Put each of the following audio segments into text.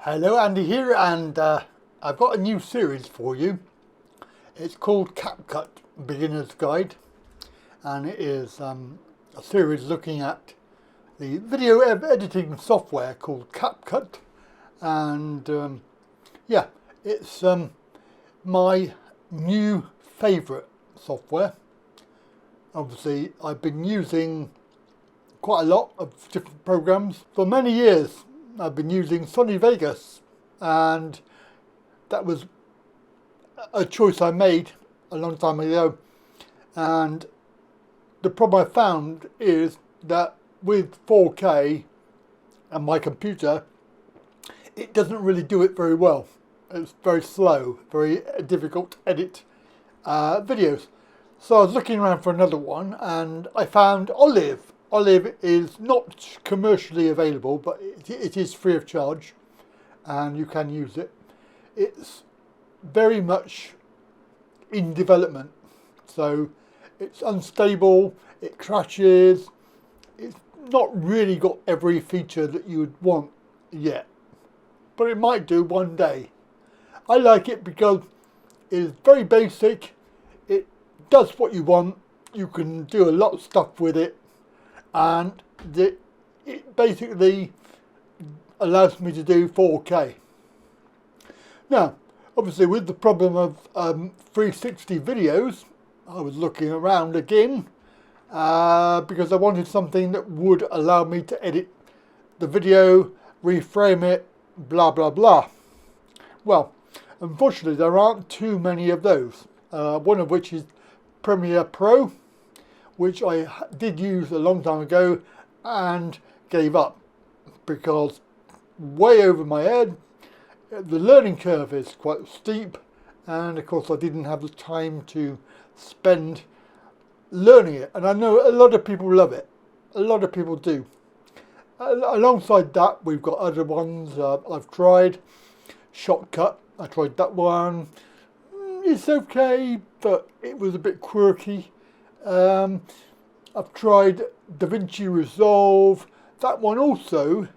Hello, Andy here, and I've got a new series for you. It's called Capcut Beginner's Guide, and it is a series looking at the video editing software called Capcut, and yeah, it's my new favourite software. Obviously, I've been using quite a lot of different programs for many years. I've been using Sony Vegas, and that was a choice I made a long time ago. And the problem I found is that with 4K and my computer, it doesn't really do it very well. It's very slow, very difficult to edit videos. So I was looking around for another one, and I found Olive. Olive is not commercially available, but it is free of charge, and you can use it. It's very much in development, so it's unstable, it crashes, it's not really got every feature that you would want yet, but it might do one day. I like it because it is very basic, it does what you want, you can do a lot of stuff with it, and it basically allows me to do 4K. Now, obviously with the problem of 360 videos, I was looking around again because I wanted something that would allow me to edit the video, reframe it, blah blah blah. Well, unfortunately there aren't too many of those, one of which is Premiere Pro, which I did use a long time ago and gave up because way over my head. The learning curve is quite steep, and of course I didn't have the time to spend learning it. And I know a lot of people love it. A lot of people do. Alongside that, we've got other ones I've tried. Shotcut, I tried that one. It's okay, but it was a bit quirky. I've tried DaVinci Resolve. That one also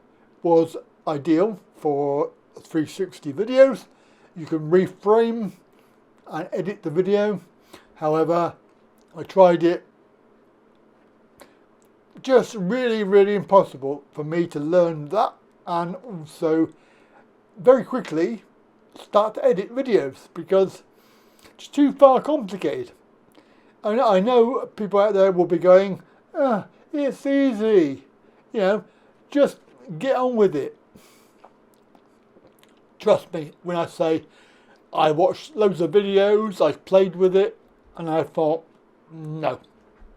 was ideal for 360 videos. You can reframe and edit the video. However, I tried it. Just really impossible for me to learn that, and also very quickly start to edit videos because it's too far complicated. I know people out there will be going, it's easy, you know, just get on with it. Trust me when I say I watched loads of videos, I played with it, and I thought, no,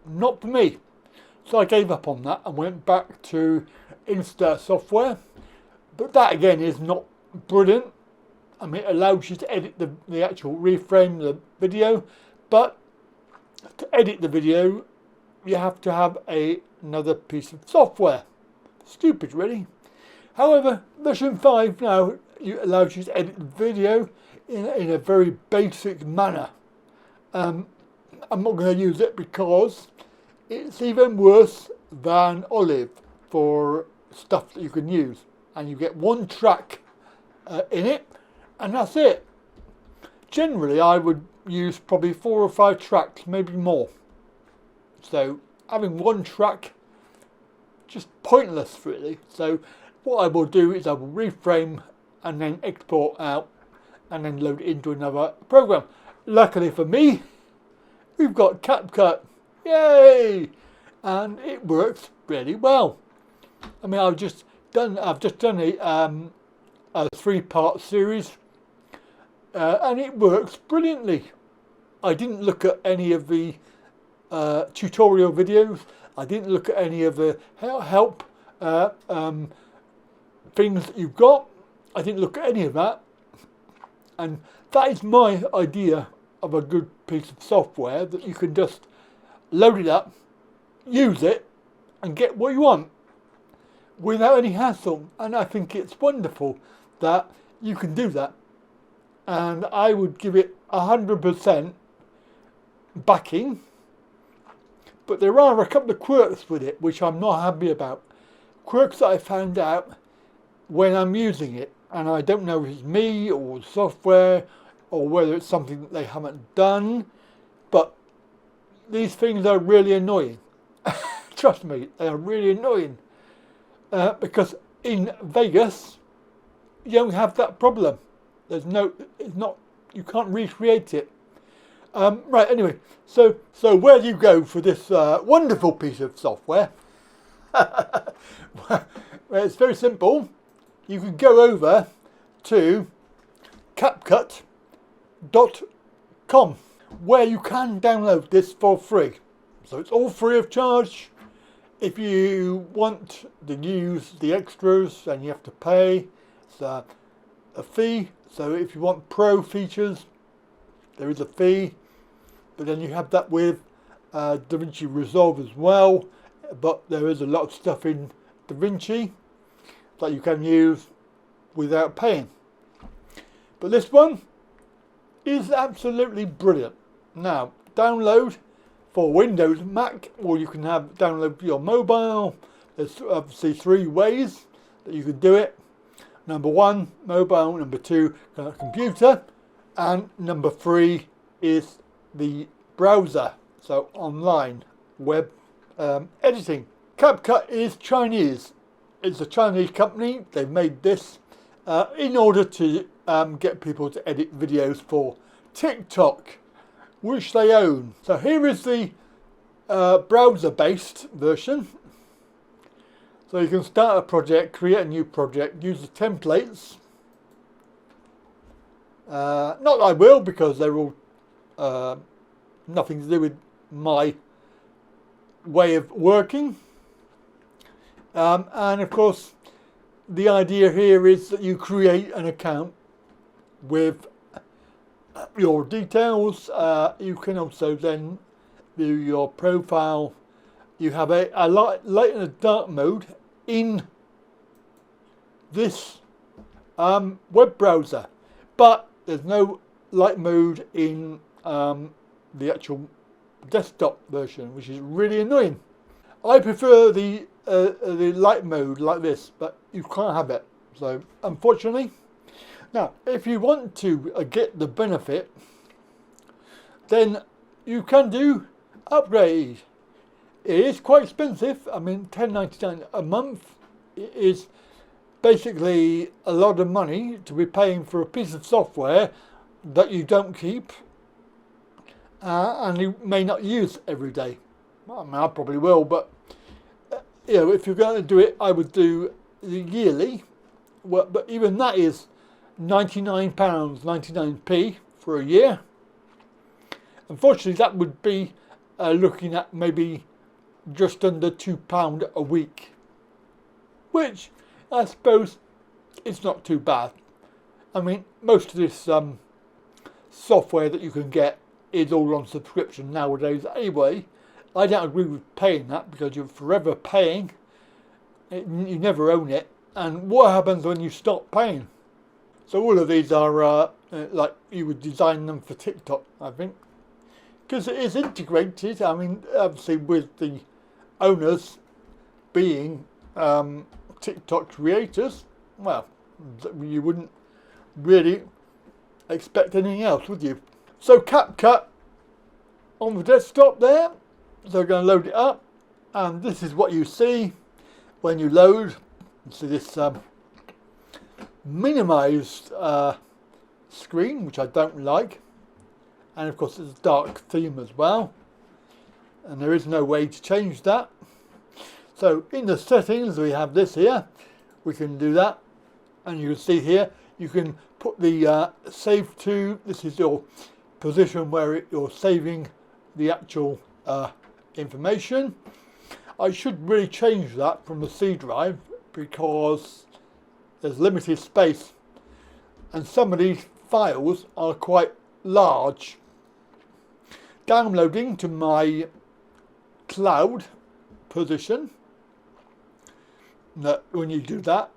not for me. So I gave up on that and went back to Insta software. But that again is not brilliant. I mean, it allows you to edit the actual reframe the video, but to edit the video, you have to have another piece of software. Stupid, really. However, version 5 now allows you to edit the video in a very basic manner. I'm not going to use it because it's even worse than Olive for stuff that you can use. And you get one track in it, and that's it. Generally, I would use probably 4 or 5 tracks, maybe more. So having one track, just pointless really. So what I will do is I will reframe and then export out and then load it into another program. Luckily for me, we've got Capcut, yay! And it works really well. I mean, I've just done a 3-part series, and it works brilliantly. I didn't look at any of the tutorial videos. I didn't look at any of the help things that you've got. I didn't look at any of that. And that is my idea of a good piece of software, that you can just load it up, use it, and get what you want without any hassle. And I think it's wonderful that you can do that. And I would give it 100% backing. But there are a couple of quirks with it which I'm not happy about. Quirks that I found out when I'm using it. and I don't know if it's me or the software or whether it's something that they haven't done, but these things are really annoying. Trust me, they are really annoying, because in Vegas you don't have that problem. It's not, you can't recreate it. Right, anyway, so where do you go for this wonderful piece of software? Well, it's very simple. You can go over to Capcut.com, where you can download this for free. So it's all free of charge. If you want to use the extras, then you have to pay. It's a fee. So if you want pro features, there is a fee. But then you have that with DaVinci Resolve as well. But there is a lot of stuff in DaVinci that you can use without paying. But this one is absolutely brilliant. Now, download for Windows, Mac, or you can have download for your mobile. There's obviously 3 ways that you can do it. Number 1, mobile. Number 2, computer. And number 3 is the browser. So online web editing. Capcut is Chinese. It's a Chinese company. They've made this in order to get people to edit videos for TikTok, which they own. So here is the browser-based version. So you can start a project, create a new project, use the templates. Not that I will, because they're all nothing to do with my way of working. And of course, the idea here is that you create an account with your details. You can also then view your profile. You have a light and a dark mode in this web browser, but there's no light mode in the actual desktop version, which is really annoying. I prefer the light mode like this, but you can't have it, so unfortunately. Now, if you want to get the benefit, then you can do upgrade. It is quite expensive. I mean, $10.99 a month is basically a lot of money to be paying for a piece of software that you don't keep and you may not use every day. Well, I mean, I probably will, but you know, if you're going to do it, I would do the yearly. Well, but even that is £99.99 for a year. Unfortunately, that would be looking at maybe just under £2 a week, which I suppose is not too bad. I mean, most of this software that you can get is all on subscription nowadays anyway. I don't agree with paying that, because you're forever paying. You never own it. And what happens when you stop paying? So all of these are like you would design them for TikTok, I think. Because it is integrated, I mean, obviously with the owners being TikTok creators, well, you wouldn't really expect anything else, would you? So Capcut on the desktop there, so we're going to load it up, and this is what you see when you load. You see this minimized screen, which I don't like, and of course it's a dark theme as well, and there is no way to change that. So in the settings we have this here, we can do that, and you can see here you can put the save to. This is your position where you're saving the actual information. I should really change that from the C drive, because there's limited space and some of these files are quite large. Downloading to my cloud position, when you do that,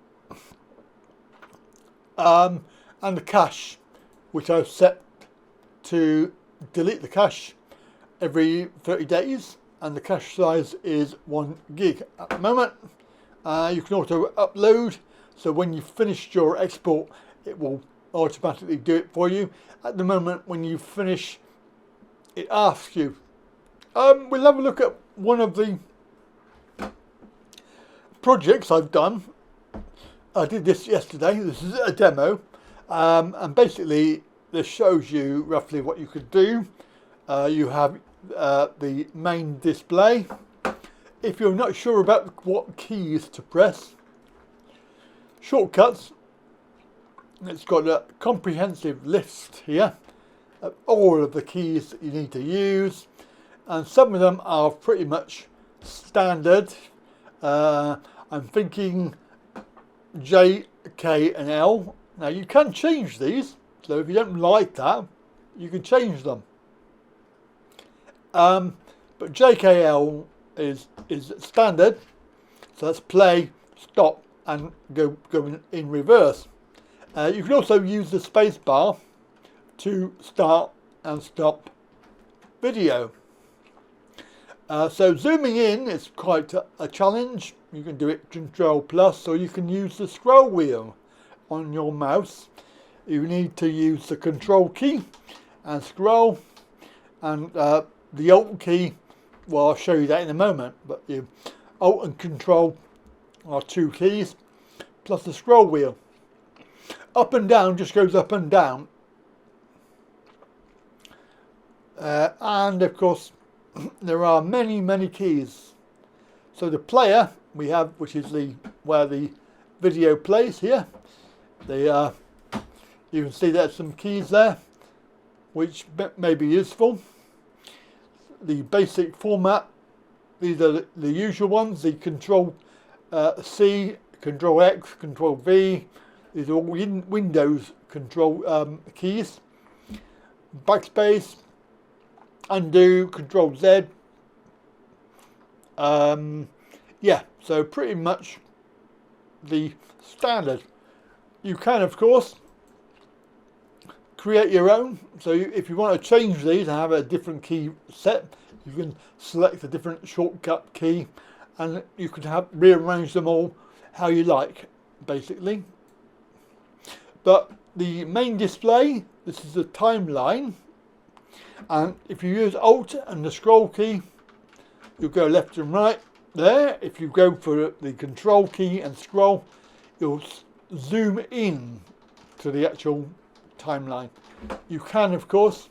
and the cache, which I've set to delete the cache every 30 days, and the cache size is 1 gig at the moment. You can also upload so when you've finished your export, it will automatically do it for you. At the moment, when you finish, it asks you. We'll have a look at one of the projects I've done. I did this yesterday. This is a demo, and basically this shows you roughly what you could do. You have the main display. If you're not sure about what keys to press, shortcuts, it's got a comprehensive list here of all of the keys that you need to use, and some of them are pretty much standard. I'm thinking J, K and L. Now you can change these, so if you don't like that, you can change them. But JKL is standard, so that's play, stop and go in reverse. You can also use the space bar to start and stop video. So zooming in is quite a challenge. You can do it Control Plus, or you can use the scroll wheel on your mouse. You need to use the Control key and scroll, and the Alt key. Well, I'll show you that in a moment. But you Alt and Control are two keys, plus the scroll wheel. Up and down just goes up and down, and of course there are many keys. So the player we have, which is where the video plays here. You can see there's some keys there, which may be useful. The basic format, these are the usual ones. The Control C, Control X, Control V. These are all Windows control keys. Backspace, undo, Control Z. Yeah, so pretty much the standard. You can, of course, create your own. So if you want to change these and have a different key set, you can select a different shortcut key, and you can rearrange them all how you like, basically. But the main display, this is the timeline, and if you use Alt and the scroll key, you'll go left and right there. If you go for the Control key and scroll, you'll zoom in to the actual timeline. You can, of course,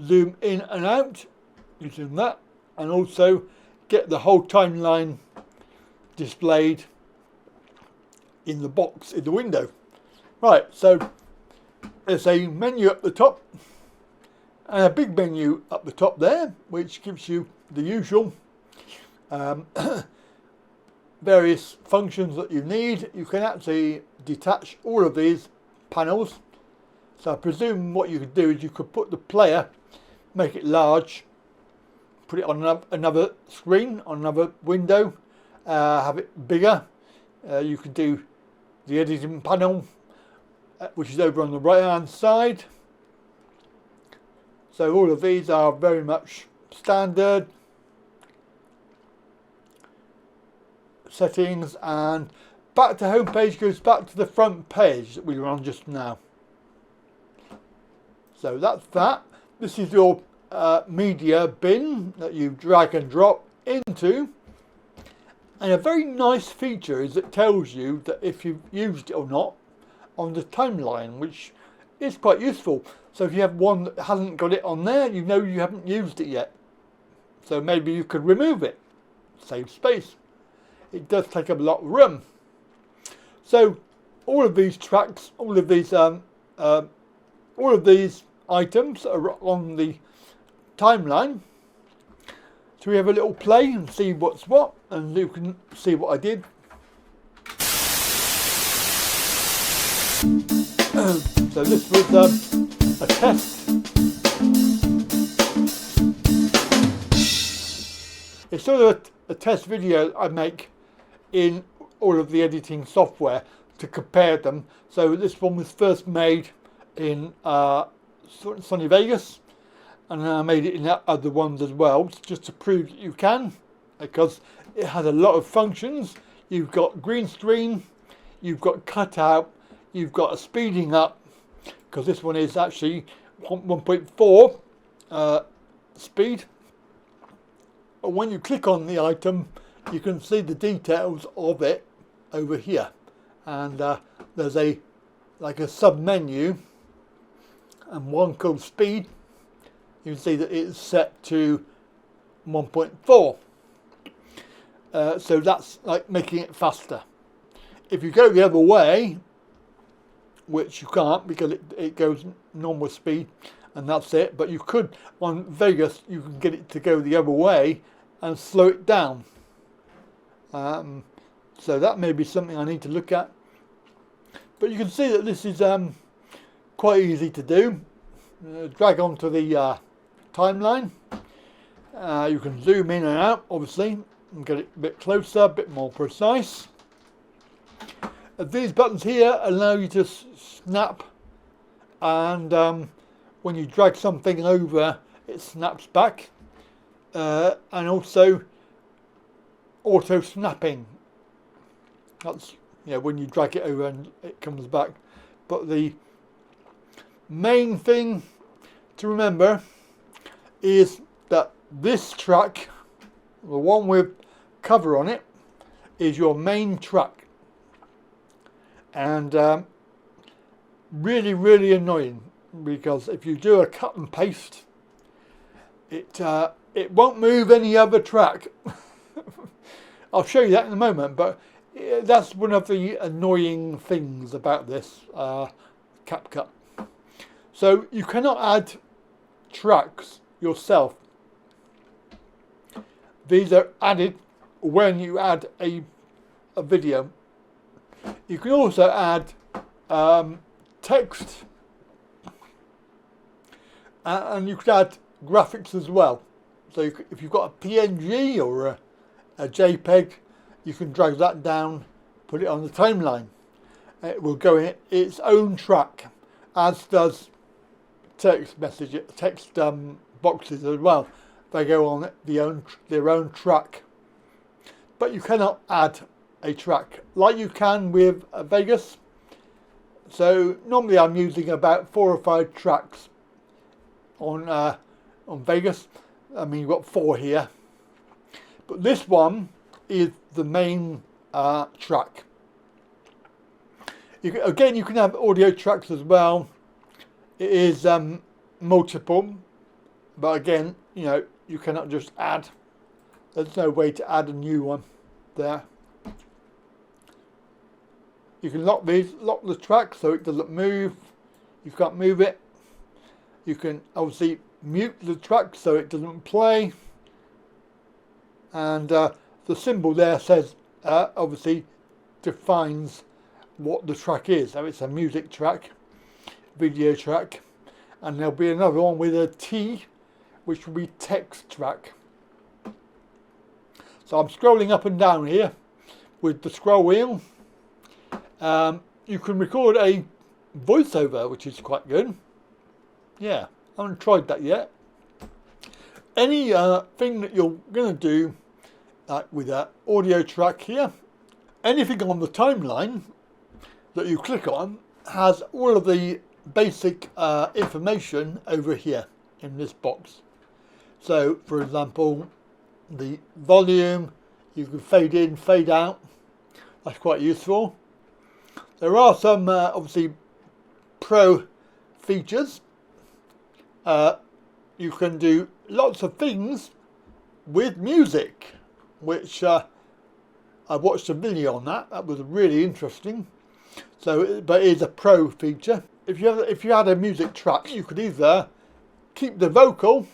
zoom in and out using that, and also get the whole timeline displayed in the box in the window. Right, so there's a menu at the top and a big menu up the top there, which gives you the usual various functions that you need. You can actually detach all of these panels. So I presume what you could do is you could put the player, make it large, put it on another screen, on another window, have it bigger. You could do the editing panel, which is over on the right hand side. So all of these are very much standard settings, and back to home page goes back to the front page that we were on just now. So that's that. This is your media bin that you drag and drop into, and a very nice feature is it tells you that if you've used it or not on the timeline, which is quite useful. So if you have one that hasn't got it on there, you know you haven't used it yet. So maybe you could remove it, save space. It does take up a lot of room. So all of these tracks, all of these items are on the timeline. So we have a little play and see what's what, and you can see what I did. So this was a test. It's sort of a test video I make in all of the editing software to compare them. So this one was first made in Sunny Vegas, and then I made it in other ones as well, just to prove that you can, because it has a lot of functions. you've got green screen, you've got cutout, you've got a speeding up, because this one is actually 1.4 speed. And when you click on the item, you can see the details of it over here. And there's like a sub menu, and one called speed. You can see that it's set to 1.4. So that's like making it faster. If you go the other way, which you can't because it goes normal speed and that's it, but you could, on Vegas, you can get it to go the other way and slow it down. So that may be something I need to look at. But you can see that this is quite easy to do. Drag onto the timeline. You can zoom in and out, obviously, and get it a bit closer, a bit more precise. These buttons here allow you to snap, and when you drag something over, it snaps back, and also auto snapping. That's, you know, when you drag it over and it comes back. But the main thing to remember is that this track, the one with cover on it, is your main track, and really annoying, because if you do a cut and paste, it won't move any other track. I'll show you that in a moment, but that's one of the annoying things about this Capcut. So you cannot add tracks yourself. These are added when you add a video. You can also add text, and you can add graphics as well. So if you've got a PNG or a JPEG, you can drag that down, put it on the timeline. It will go in its own track, as does text boxes as well. They go on their own track. But you cannot add a track like you can with Vegas. So normally I'm using about 4 or 5 tracks on Vegas. I mean, you've got 4 here, but this one is the main track. Again, you can have audio tracks as well. It is multiple, but again, you know, you cannot just add. There's no way to add a new one there. You can lock the track so it doesn't move. You can't move it. You can obviously mute the track so it doesn't play. And the symbol there says, obviously defines what the track is. So it's a music track, video track, and there'll be another one with a T, which will be text track. So I'm scrolling up and down here with the scroll wheel. You can record a voiceover, which is quite good. Yeah, I haven't tried that yet. Any thing that you're going to do, like with an audio track here, anything on the timeline that you click on has all of the basic information over here in this box. So, for example, the volume, you can fade in, fade out. That's quite useful. There are some obviously pro features. You can do lots of things with music, which I watched a video on that. That was really interesting. So, but it is a pro feature. If you had a music track, you could either keep the vocal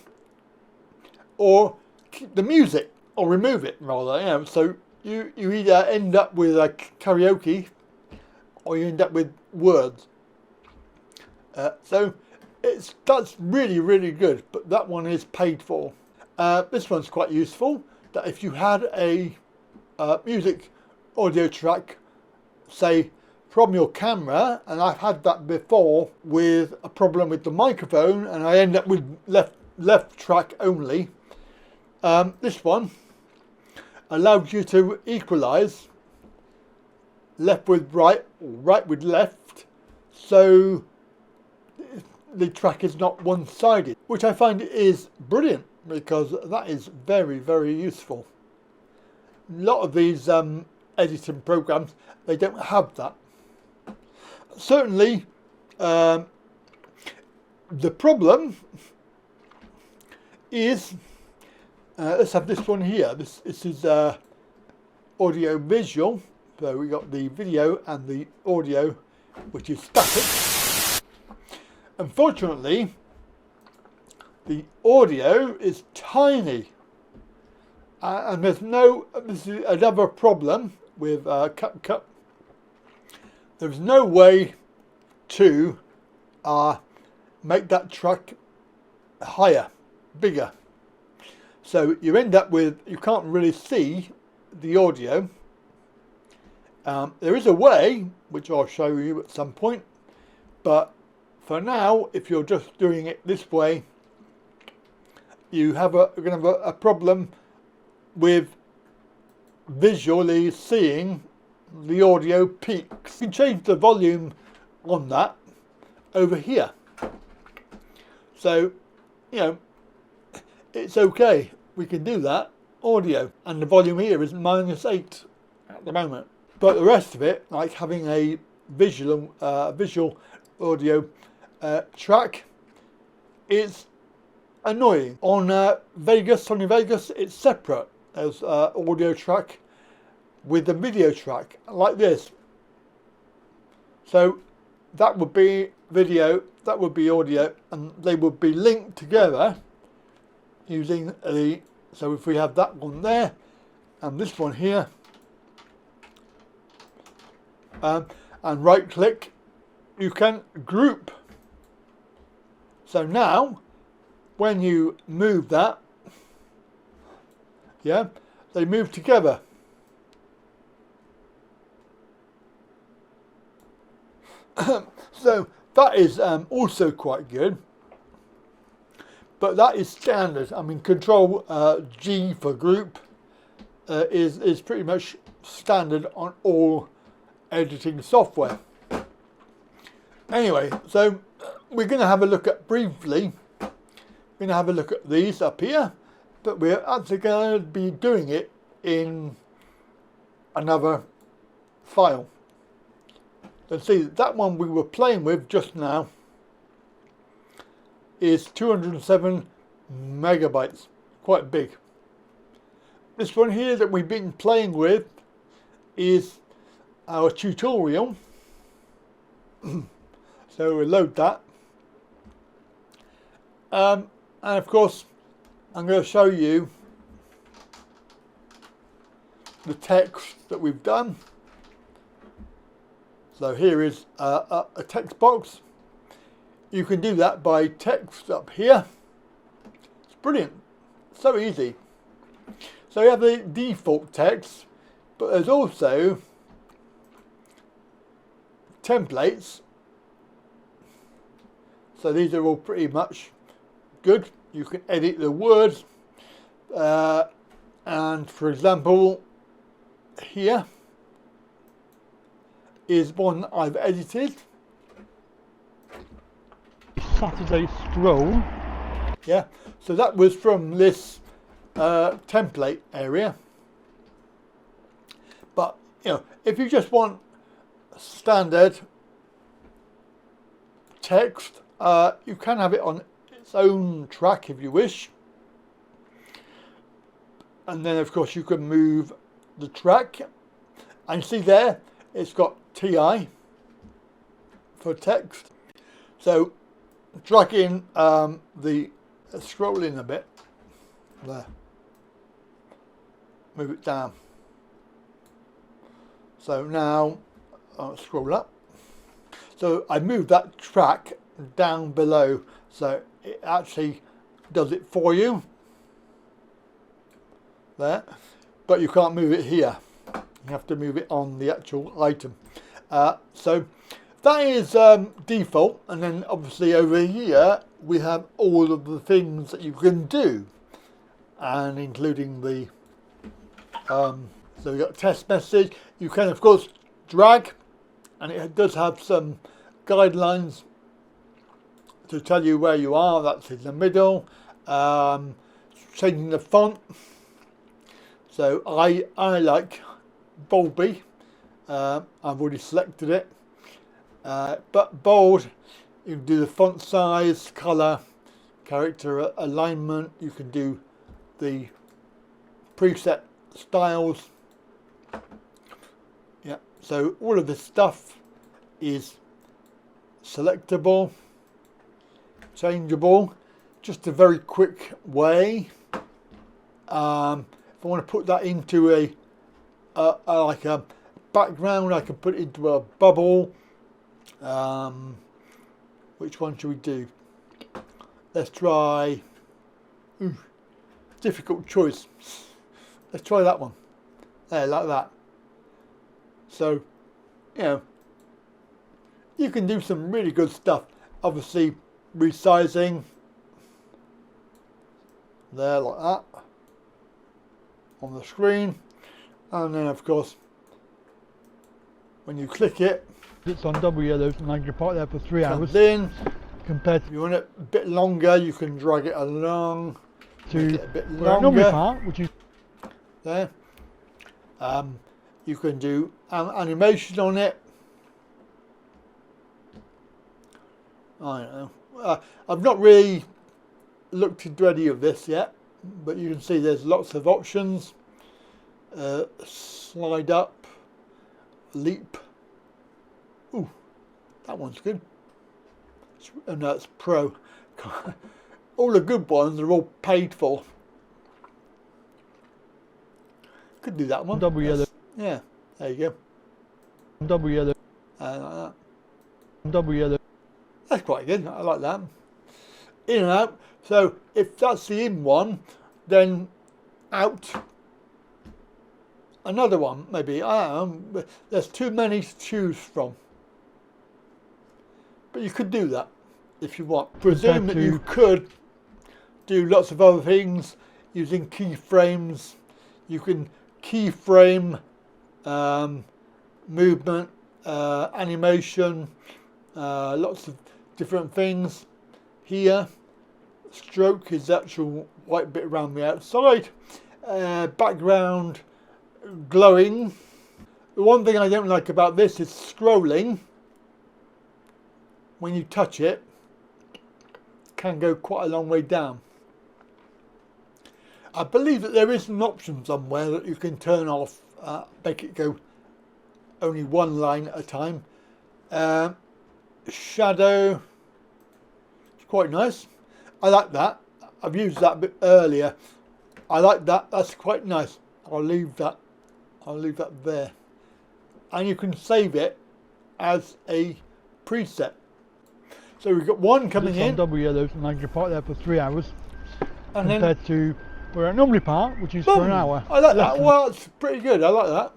or keep the music, or remove it rather. You know, so you either end up with a karaoke, or you end up with words. So that's really good, but that one is paid for. This one's quite useful, that if you had a music audio track, say from your camera, and I've had that before with a problem with the microphone, and I end up with left track only. This one allows you to equalize left with right, or right with left, so the track is not one-sided, which I find is brilliant because that is very, very useful. A lot of these editing programs, they don't have that. Certainly, the problem is, let's have this one here. This is audio visual. So we got the video and the audio, which is static. Unfortunately, the audio is tiny, and there's no. This is another problem with Capcut. There's no way to make that track higher, bigger. So you end up with, you can't really see the audio. There is a way, which I'll show you at some point, but for now, if you're just doing it this way, you're going to have a problem with visually seeing the audio peaks. You can change the volume on that over here. So, you know, it's okay. We can do that. Audio. And the volume here is -8 at the moment. But the rest of it, like having a visual audio track, is annoying. On Sony Vegas, it's separate. There's audio track with the video track, like this. So that would be video, that would be audio, and they would be linked together using the, so if we have that one there, and this one here, and right click, you can group. So now, when you move that, yeah, they move together. So that is also quite good, but that is standard. I mean, Control G for group is pretty much standard on all editing software. Anyway, so we're going to have a look at briefly. We're going to have a look at these up here, but we're actually going to be doing it in another file. Let's see, that one we were playing with just now is 207 megabytes, quite big. This one here that we've been playing with is our tutorial. So we'll load that. And of course, I'm going to show you the text that we've done. So here is a text box. You can do that by text up here. It's brilliant, so easy. So you have the default text, but there's also templates. So these are all pretty much good. You can edit the words, and for example, here is one I've edited. Saturday Stroll. Yeah, so that was from this template area. But you know, if you just want standard text, you can have it on its own track if you wish. And then of course you can move the track. And see there, it's got TI for text. So drag in the scroll in a bit there, move it down. So now I'll scroll up. So I moved that track down below, so it actually does it for you there, but you can't move it here. You have to move it on the actual item. So that is default, and then obviously over here we have all of the things that you can do, and including the so we got test message. You can of course drag, and it does have some guidelines to tell you where you are. That's in the middle. Changing the font. So I like Boldby. I've already selected it. But bold, you can do the font size, colour, character alignment. You can do the preset styles. Yeah, so all of this stuff is selectable, changeable, just a very quick way. If I want to put that into a like a background, I can put it into a bubble. Which one should we do? Let's try, difficult choice. Let's try that one. There, like that. So, you know, you can do some really good stuff. Obviously, resizing. There, like that. On the screen. And then, of course, when you click it, it's on double yellow, and I can park there for 3 hours. In. Compared to, if you want it a bit longer, you can drag it along. To make it a bit longer. Normally park, which is there. You can do animation on it. I don't know. I've not really looked into any of this yet, but you can see there's lots of options. Slide up, leap. Ooh, that one's good. Oh no, it's Pro. All the good ones are all paid for. Could do that one. Double yellow. Yeah, there you go. Double yellow. Like that. Double yellow. That's quite good. I like that. In and out. So if that's the in one, then out. Another one, maybe. I don't know. There's too many to choose from. But you could do that if you want. Presume that you could do lots of other things using keyframes. You can keyframe movement, animation, lots of different things. Here, stroke is the actual white bit around the outside. Background, glowing. The one thing I don't like about this is scrolling. When you touch it, can go quite a long way down. I believe that there is an option somewhere that you can turn off, make it go only one line at a time. Shadow, it's quite nice. I like that. I've used that a bit earlier. I like that. That's quite nice. I'll leave that there. And you can save it as a preset. So we've got one coming in. Double yellows, and I can park there for 3 hours. And compared then, to where I normally park, which is boom, for an hour. I like that. Well, it's pretty good. I like that.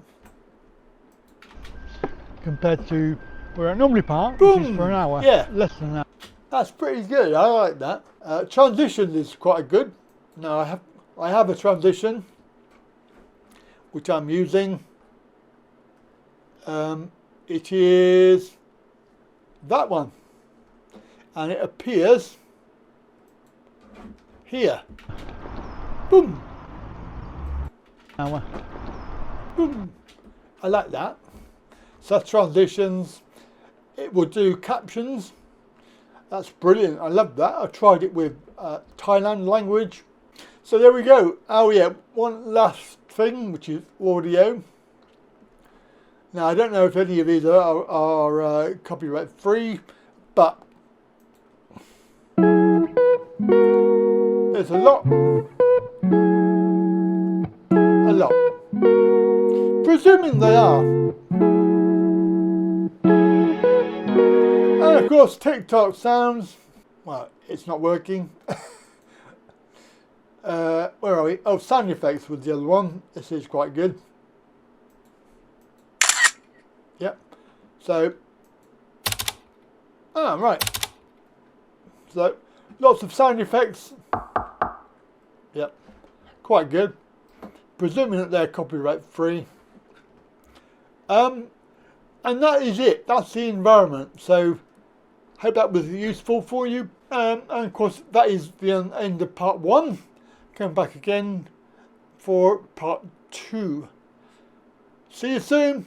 Compared to where I normally park, boom, which is for an hour. Yeah. Less than that. That's pretty good. I like that. Transition is quite good. Now I have a transition which I'm using. It is that one. And it appears here. Boom. Hour. Boom. I like that. So transitions. It will do captions. That's brilliant. I love that. I tried it with Thailand language. So there we go. Oh yeah, one last thing, which is audio. Now I don't know if any of these are copyright free, but there's a lot. Presuming they are. And of course TikTok sounds, well, it's not working. Where are we? Oh, sound effects was the other one. This is quite good. Yep. So, right. So, lots of sound effects. Yep. Quite good. Presuming that they're copyright free. And that is it. That's the environment. So hope that was useful for you. And of course, that is the end of part 1. Come back again for part 2. See you soon.